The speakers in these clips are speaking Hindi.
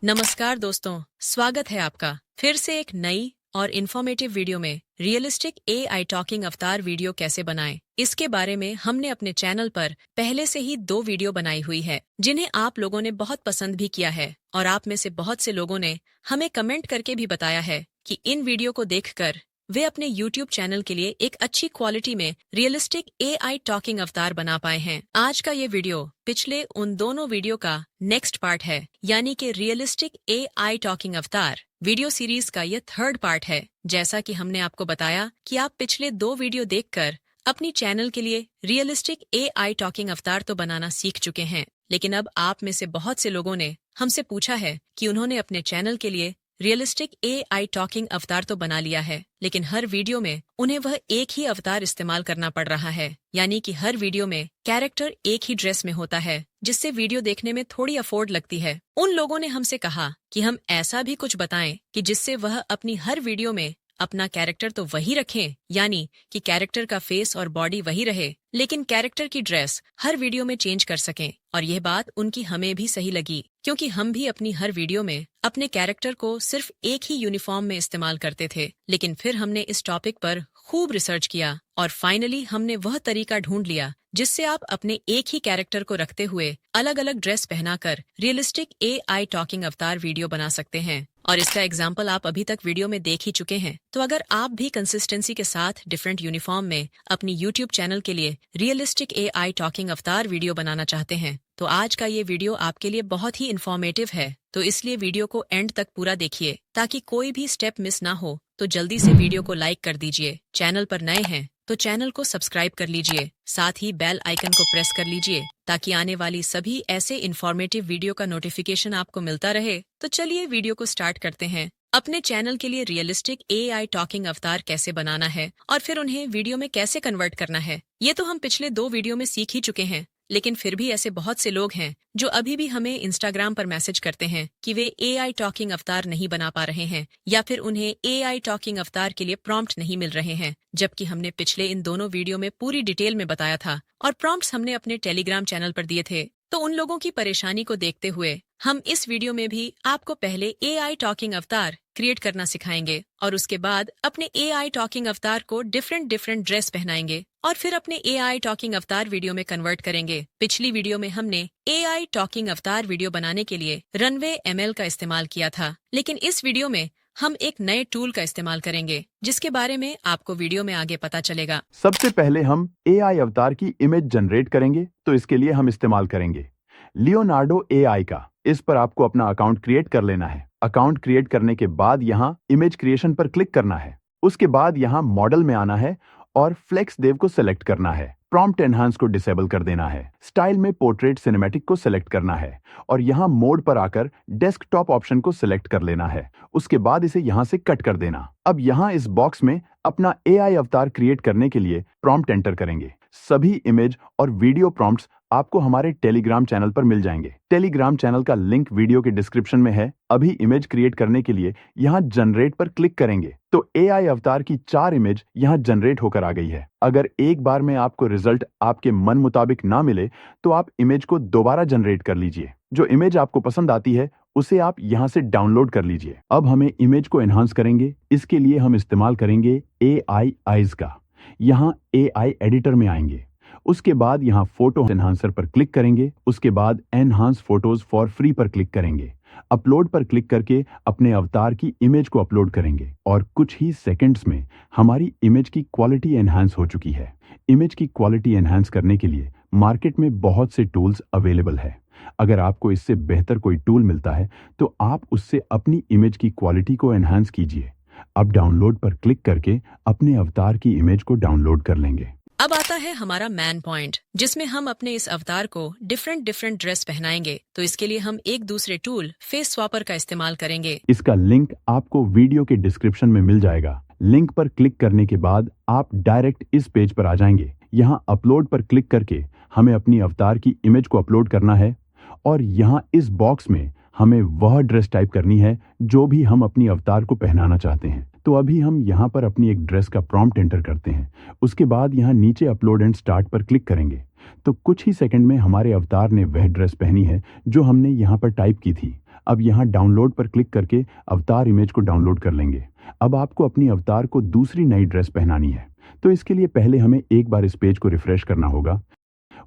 नमस्कार दोस्तों, स्वागत है आपका फिर से एक नई और इन्फॉर्मेटिव वीडियो में। रियलिस्टिक एआई टॉकिंग अवतार वीडियो कैसे बनाएं, इसके बारे में हमने अपने चैनल पर पहले से ही 2 वीडियो बनाई हुई है, जिन्हें आप लोगों ने बहुत पसंद भी किया है और आप में से बहुत से लोगों ने हमें कमेंट करके भी बताया है कि इन वीडियो को देखकर वे अपने YouTube चैनल के लिए एक अच्छी क्वालिटी में रियलिस्टिक एआई टॉकिंग अवतार बना पाए हैं। आज का ये वीडियो पिछले उन दोनों वीडियो का नेक्स्ट पार्ट है, यानी कि रियलिस्टिक एआई टॉकिंग अवतार वीडियो सीरीज का ये 3rd पार्ट है। जैसा कि हमने आपको बताया कि आप पिछले 2 वीडियो देखकर अपनी चैनल के लिए रियलिस्टिक एआई टॉकिंग अवतार तो बनाना सीख चुके हैं, लेकिन अब आप में से बहुत से लोगों ने हमसे पूछा है कि उन्होंने अपने चैनल के लिए रियलिस्टिक एआई टॉकिंग अवतार तो बना लिया है, लेकिन हर वीडियो में उन्हें वह एक ही अवतार इस्तेमाल करना पड़ रहा है, यानी कि हर वीडियो में कैरेक्टर एक ही ड्रेस में होता है, जिससे वीडियो देखने में थोड़ी अफोर्ड लगती है। उन लोगों ने हमसे कहा कि हम ऐसा भी कुछ बताएं कि जिससे वह अपनी हर वीडियो में अपना कैरेक्टर तो वही रखें, यानी कि कैरेक्टर का फेस और बॉडी वही रहे, लेकिन कैरेक्टर की ड्रेस हर वीडियो में चेंज कर सकें। और यह बात उनकी हमें भी सही लगी, क्योंकि हम भी अपनी हर वीडियो में अपने कैरेक्टर को सिर्फ एक ही यूनिफॉर्म में इस्तेमाल करते थे। लेकिन फिर हमने इस टॉपिक पर खूब रिसर्च किया और फाइनली हमने वह तरीका ढूंढ लिया जिससे आप अपने एक ही कैरेक्टर को रखते हुए अलग अलग ड्रेस पहनाकर रियलिस्टिक एआई टॉकिंग अवतार वीडियो बना सकते हैं। और इसका एग्जाम्पल आप अभी तक वीडियो में देख ही चुके हैं। तो अगर आप भी कंसिस्टेंसी के साथ डिफरेंट यूनिफॉर्म में अपनी यूट्यूब चैनल के लिए रियलिस्टिक एआई टॉकिंग अवतार वीडियो बनाना चाहते हैं, तो आज का ये वीडियो आपके लिए बहुत ही इन्फॉर्मेटिव है। तो इसलिए वीडियो को एंड तक पूरा देखिए ताकि कोई भी स्टेप मिस ना हो। तो जल्दी से वीडियो को लाइक कर दीजिए, चैनल पर नए हैं तो चैनल को सब्सक्राइब कर लीजिए, साथ ही बेल आइकन को प्रेस कर लीजिए ताकि आने वाली सभी ऐसे इन्फॉर्मेटिव वीडियो का नोटिफिकेशन आपको मिलता रहे। तो चलिए वीडियो को स्टार्ट करते हैं। अपने चैनल के लिए रियलिस्टिक एआई टॉकिंग अवतार कैसे बनाना है और फिर उन्हें वीडियो में कैसे कन्वर्ट करना है, ये तो हम पिछले 2 वीडियो में सीख ही चुके हैं। लेकिन फिर भी ऐसे बहुत से लोग हैं जो अभी भी हमें इंस्टाग्राम पर मैसेज करते हैं कि वे एआई टॉकिंग अवतार नहीं बना पा रहे हैं या फिर उन्हें एआई टॉकिंग अवतार के लिए प्रॉम्प्ट नहीं मिल रहे हैं, जबकि हमने पिछले इन दोनों वीडियो में पूरी डिटेल में बताया था और प्रॉम्प्ट्स हमने अपने टेलीग्राम चैनल पर दिए थे। तो उन लोगों की परेशानी को देखते हुए हम इस वीडियो में भी आपको पहले एआई टॉकिंग अवतार क्रिएट करना सिखाएंगे और उसके बाद अपने एआई टॉकिंग अवतार को डिफरेंट ड्रेस पहनाएंगे और फिर अपने एआई टॉकिंग अवतार वीडियो में कन्वर्ट करेंगे। पिछली वीडियो में हमने एआई टॉकिंग अवतार वीडियो बनाने के लिए रनवे एमएल का इस्तेमाल किया था, लेकिन इस वीडियो में हम एक नए टूल का इस्तेमाल करेंगे जिसके बारे में आपको वीडियो में आगे पता चलेगा। सबसे पहले हम एआई अवतार की इमेज जनरेट करेंगे, तो इसके लिए हम इस्तेमाल करेंगे लियोनार्डो एआई का। इस पर आपको अपना अकाउंट क्रिएट कर लेना है। अकाउंट क्रिएट करने के बाद यहाँ इमेज क्रिएशन पर क्लिक करना है। उसके बाद यहाँ मॉडल में आना है और फ्लेक्स देव को सिलेक्ट करना है। प्रॉम्प्ट एनहांस को डिसेबल कर देना है। स्टाइल में पोर्ट्रेट सिनेमैटिक को सिलेक्ट करना है और यहाँ मोड पर आकर डेस्कटॉप ऑप्शन को सिलेक्ट कर लेना है। उसके बाद इसे यहाँ से कट कर देना। अब यहाँ इस बॉक्स में अपना एआई अवतार क्रिएट करने के लिए प्रॉम्प्ट एंटर करेंगे। सभी इमेज और वीडियो प्रॉम्प्ट्स आपको हमारे टेलीग्राम चैनल पर मिल जाएंगे। टेलीग्राम चैनल का लिंक वीडियो के डिस्क्रिप्शन में है। अभी इमेज क्रिएट करने के लिए यहाँ जनरेट पर क्लिक करेंगे तो एआई अवतार की 4 इमेज यहाँ जनरेट होकर आ गई है। अगर एक बार में आपको रिजल्ट आपके मन मुताबिक ना मिले तो आप इमेज को दोबारा जनरेट कर लीजिए। जो इमेज आपको पसंद आती है उसे आप यहाँ से डाउनलोड कर लीजिए। अब हमें इमेज को एनहांस करेंगे। इसके लिए हम इस्तेमाल करेंगे एआई आइज का। यहाँ एआई एडिटर में आएंगे। उसके बाद यहाँ फोटो एनहांसर पर क्लिक करेंगे। उसके बाद एनहांस फोटोज फॉर फ्री पर क्लिक करेंगे। अपलोड पर क्लिक करके अपने अवतार की इमेज को अपलोड करेंगे और कुछ ही सेकंड्स में हमारी इमेज की क्वालिटी एनहांस हो चुकी है। इमेज की क्वालिटी एनहांस करने के लिए मार्केट में बहुत से टूल्स अवेलेबल है। अगर आपको इससे बेहतर कोई टूल मिलता है तो आप उससे अपनी इमेज की क्वालिटी को एनहांस कीजिए। अब डाउनलोड पर क्लिक करके अपने अवतार की इमेज को डाउनलोड कर लेंगे। अब आता है हमारा मैन पॉइंट, जिसमें हम अपने इस अवतार को डिफरेंट ड्रेस पहनाएंगे। तो इसके लिए हम एक दूसरे टूल फेस स्वैपर का इस्तेमाल करेंगे। इसका लिंक आपको वीडियो के डिस्क्रिप्शन में मिल जाएगा। लिंक पर क्लिक करने के बाद आप डायरेक्ट इस पेज पर आ जाएंगे। यहाँ अपलोड पर क्लिक करके हमें अपनी अवतार की इमेज को अपलोड करना है और यहाँ इस बॉक्स में हमें वह ड्रेस टाइप करनी है जो भी हम अपनी अवतार को पहनाना चाहते हैं। तो अभी हम यहाँ पर अपनी एक ड्रेस का प्रॉम्प्ट एंटर करते हैं। उसके बाद यहाँ नीचे अपलोड एंड स्टार्ट पर क्लिक करेंगे तो कुछ ही सेकंड में हमारे अवतार ने वह ड्रेस पहनी है जो हमने यहाँ पर टाइप की थी। अब यहाँ डाउनलोड पर क्लिक करके अवतार इमेज को डाउनलोड कर लेंगे। अब आपको अपनी अवतार को दूसरी नई ड्रेस पहनानी है, तो इसके लिए पहले हमें एक बार इस पेज को रिफ्रेश करना होगा।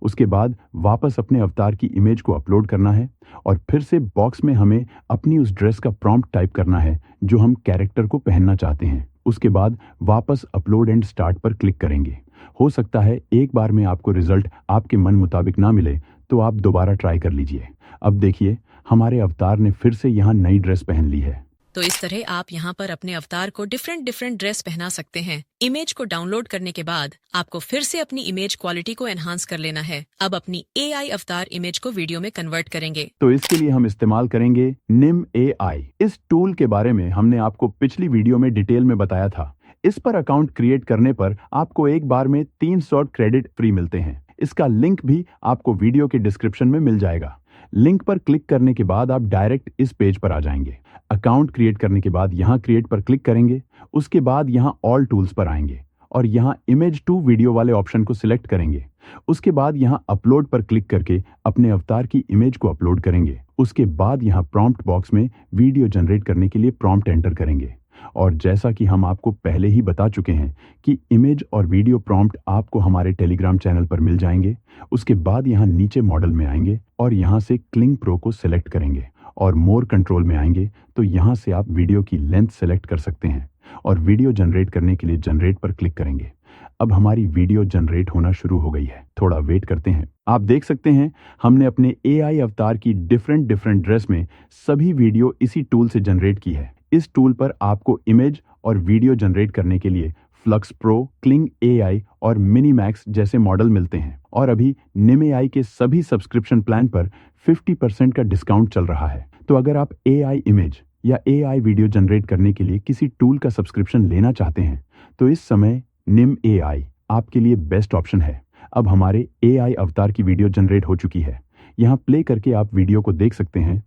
उसके बाद वापस अपने अवतार की इमेज को अपलोड करना है और फिर से बॉक्स में हमें अपनी उस ड्रेस का प्रॉम्प्ट टाइप करना है जो हम कैरेक्टर को पहनना चाहते हैं। उसके बाद वापस अपलोड एंड स्टार्ट पर क्लिक करेंगे। हो सकता है एक बार में आपको रिजल्ट आपके मन मुताबिक ना मिले, तो आप दोबारा ट्राई कर लीजिए। अब देखिए, हमारे अवतार ने फिर से यहाँ नई ड्रेस पहन ली है। तो इस तरह आप यहाँ पर अपने अवतार को डिफरेंट ड्रेस पहना सकते हैं। इमेज को डाउनलोड करने के बाद आपको फिर से अपनी इमेज क्वालिटी को एनहांस कर लेना है। अब अपनी AI अवतार इमेज को वीडियो में कन्वर्ट करेंगे। तो इसके लिए हम इस्तेमाल करेंगे निम AI। इस टूल के बारे में हमने आपको पिछली वीडियो में डिटेल में बताया था। इस पर अकाउंट क्रिएट करने पर आपको एक बार में 300 क्रेडिट फ्री मिलते हैं। इसका लिंक भी आपको वीडियो के डिस्क्रिप्शन में मिल जाएगा। लिंक पर क्लिक करने के बाद आप डायरेक्ट इस पेज पर आ जाएंगे। अकाउंट क्रिएट करने के बाद यहाँ क्रिएट पर क्लिक करेंगे। उसके बाद यहाँ ऑल टूल्स पर आएंगे और यहाँ इमेज टू वीडियो वाले ऑप्शन को सिलेक्ट करेंगे। उसके बाद यहाँ अपलोड पर क्लिक करके अपने अवतार की इमेज को अपलोड करेंगे। उसके बाद यहाँ प्रॉम्प्ट बॉक्स में वीडियो जनरेट करने के लिए प्रॉम्प्ट एंटर करेंगे। और जैसा कि हम आपको पहले ही बता चुके हैं कि इमेज और वीडियो प्रॉम्प्ट आपको हमारे टेलीग्राम चैनल पर मिल जाएंगे। उसके बाद यहाँ नीचे मॉडल में आएंगे और यहाँ से क्लिंग प्रो को सिलेक्ट करेंगे और मोर कंट्रोल में आएंगे तो यहाँ से आप वीडियो की लेंथ सेलेक्ट कर सकते हैं और वीडियो जनरेट करने के लिए जनरेट पर क्लिक करेंगे। अब हमारी वीडियो जनरेट होना शुरू हो गई है। थोड़ा वेट करते हैं। आप देख सकते हैं हमने अपने AI अवतार की डिफरेंट ड्रेस में सभी वीडियो इसी टूल से जनरेट की है। इस टूल पर आपको इमेज और वीडियो जनरेट करने के लिए फ्लक्स प्रो, क्लिंग AI और मिनीमैक्स जैसे मॉडल मिलते हैं और अभी निम AI के सभी सब्सक्रिप्शन प्लान पर 50% का डिस्काउंट चल रहा है। तो अगर आप AI इमेज या AI वीडियो जनरेट करने के लिए किसी टूल का सब्सक्रिप्शन लेना चाहते हैं तो इस समय निम AI आपके लिए बेस्ट ऑप्शन है। अब हमारे AI अवतार की वीडियो जनरेट हो चुकी है। यहाँ प्ले करके आप वीडियो को देख सकते हैं।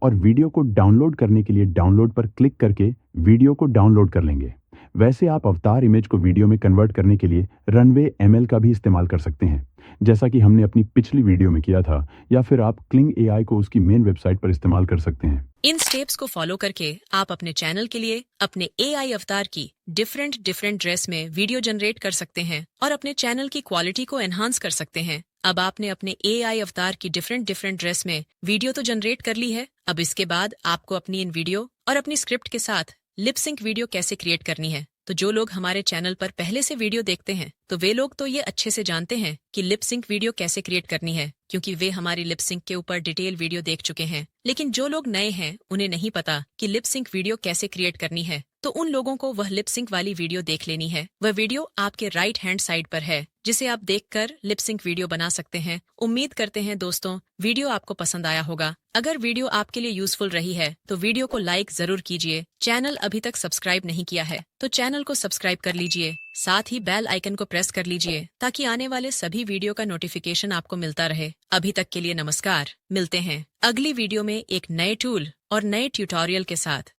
और वीडियो को डाउनलोड करने के लिए डाउनलोड पर क्लिक करके वीडियो को डाउनलोड कर लेंगे। वैसे आप अवतार इमेज को वीडियो में कन्वर्ट करने के लिए रनवे ML का भी इस्तेमाल कर सकते हैं, जैसा कि हमने अपनी पिछली वीडियो में किया था, या फिर आप क्लिंग AI को उसकी मेन वेबसाइट पर इस्तेमाल कर सकते हैं। इन स्टेप्स को फॉलो करके आप अपने चैनल के लिए अपने AI अवतार की डिफरेंट ड्रेस में वीडियो जनरेट कर सकते हैं और अपने चैनल की क्वालिटी को एनहांस कर सकते हैं। अब आपने अपने AI अवतार की डिफरेंट ड्रेस में वीडियो तो जनरेट कर ली है। अब इसके बाद आपको अपनी इन वीडियो और अपनी स्क्रिप्ट के साथ लिप सिंक वीडियो कैसे क्रिएट करनी है। तो जो लोग हमारे चैनल पर पहले से वीडियो देखते हैं तो वे लोग तो ये अच्छे से जानते हैं कि लिप सिंक वीडियो कैसे क्रिएट करनी है, क्योंकि वे हमारी लिप सिंक के ऊपर डिटेल वीडियो देख चुके हैं। लेकिन जो लोग नए हैं उन्हें नहीं पता कि लिप सिंक वीडियो कैसे क्रिएट करनी है, तो उन लोगों को वह लिप सिंक वाली वीडियो देख लेनी है। वह वीडियो आपके राइट हैंड साइड पर है, जिसे आप देखकर लिप सिंक वीडियो बना सकते हैं। उम्मीद करते हैं दोस्तों वीडियो आपको पसंद आया होगा। अगर वीडियो आपके लिए यूजफुल रही है तो वीडियो को लाइक जरूर कीजिए। चैनल अभी तक सब्सक्राइब नहीं किया है तो चैनल को सब्सक्राइब कर लीजिए। साथ ही बेल आइकन को प्रेस कर लीजिए ताकि आने वाले सभी वीडियो का नोटिफिकेशन आपको मिलता रहे। अभी तक के लिए नमस्कार। मिलते हैं अगली वीडियो में एक नए टूल और नए ट्यूटोरियल के साथ।